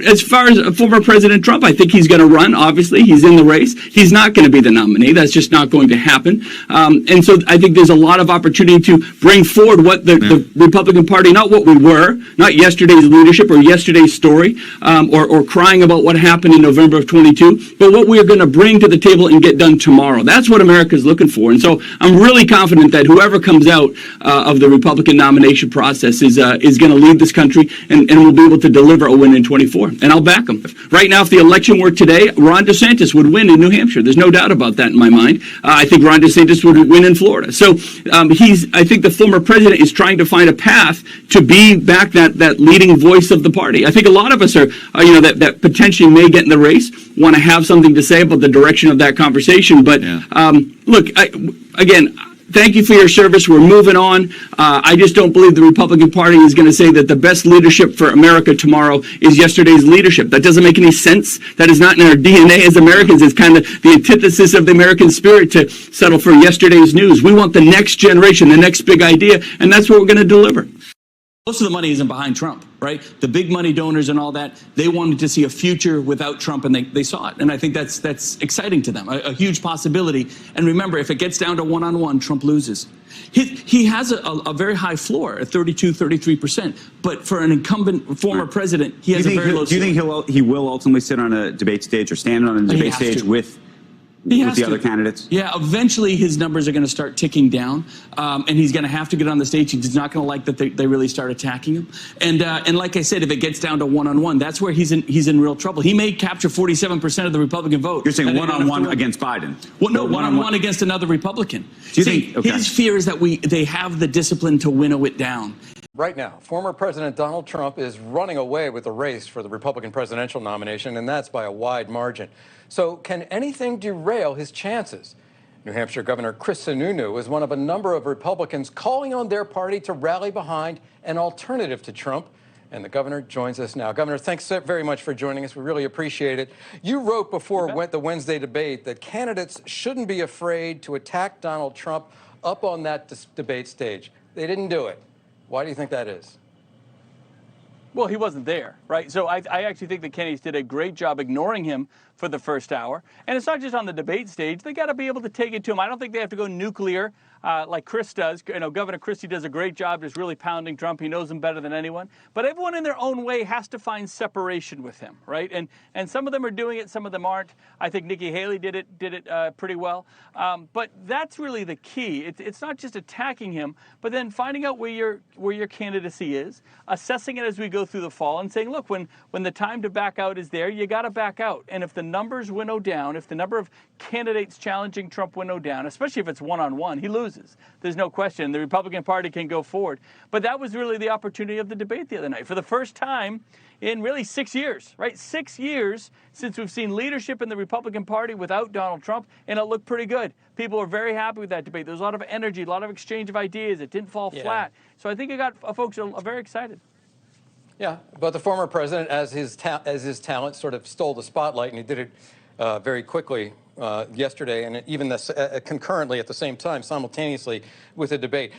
as far as former President Trump, I think he's going to run. Obviously, he's in the race. He's not going to be the nominee. That's just not going to happen. And so I think there's a lot of opportunity to bring forward what the Republican Party, not what we were, not yesterday's leadership or yesterday's story, or crying about what happened in November of 22, but what we're going to bring to the table and get done tomorrow. That's what America's looking for. And so I'm really confident that whoever comes out of the Republican nomination process is going to lead this country and will be able to deliver a win in 24. And I'll back him. Right now, if the election were today, Ron DeSantis would win in New Hampshire. There's no doubt about that in my mind. I think Ron DeSantis would win in Florida. So I think the former president is trying to find a path to be back that leading voice of the party. I think a lot of us are, that potentially may get in the race, want to have something to say about the direction of that conversation. But look, again, thank you for your service. We're moving on. I just don't believe the Republican Party is going to say that the best leadership for America tomorrow is yesterday's leadership. That doesn't make any sense. That is not in our DNA as Americans. It's kind of the antithesis of the American spirit to settle for yesterday's news. We want the next generation, the next big idea, and that's what we're going to deliver. Most of the money isn't behind Trump, right? The big money donors and all that, they wanted to see a future without Trump, and they saw it. And I think that's exciting to them, a huge possibility. And remember, if it gets down to one-on-one, Trump loses. He has a very high floor at 32, 33%. But for an incumbent former president, he has a very low ceiling. Do you think he will ultimately sit on a debate stage or stand on a debate stage with the other candidates? Yeah, eventually his numbers are going to start ticking down, and he's going to have to get on the stage. He's not going to like that they really start attacking him. And like I said, if it gets down to one-on-one, that's where he's in real trouble. He may capture 47% of the Republican vote. You're saying one-on-one against Biden? Well, no, one-on-one against another Republican. Do you think? Okay. His fear is that they have the discipline to winnow it down. Right now, former President Donald Trump is running away with the race for the Republican presidential nomination, and that's by a wide margin. So can anything derail his chances? New Hampshire Governor Shmucknunu is one of a number of Republicans calling on their party to rally behind an alternative to Trump. And the governor joins us now. Governor, thanks very much for joining us. We really appreciate it. You wrote before the Wednesday debate that candidates shouldn't be afraid to attack Donald Trump up on that debate stage. They didn't do it. Why do you think that is? Well, he wasn't there, right? So I actually think the candidates did a great job ignoring him for the first hour. And it's not just on the debate stage. They got to be able to take it to him. I don't think they have to go nuclear like Chris does. Governor Christie does a great job just really pounding Trump. He knows him better than anyone. But everyone in their own way has to find separation with him, right? And some of them are doing it, some of them aren't. I think Nikki Haley did it pretty well. But that's really the key. It's not just attacking him, but then finding out where your candidacy is, assessing it as we go through the fall, and saying, look, when the time to back out is there, you got to back out. And if the numbers winnow down, if the number of candidates challenging Trump winnow down, especially if it's one-on-one, he loses. There's no question. The Republican Party can go forward. But that was really the opportunity of the debate the other night. For the first time in really 6 years, right? 6 years since we've seen leadership in the Republican Party without Donald Trump, and it looked pretty good. People were very happy with that debate. There was a lot of energy, a lot of exchange of ideas. It didn't fall flat. So I think it got folks very excited. Yeah, but the former president, as his talent, sort of stole the spotlight, and he did it very quickly yesterday, and even concurrently at the same time, simultaneously with the debate.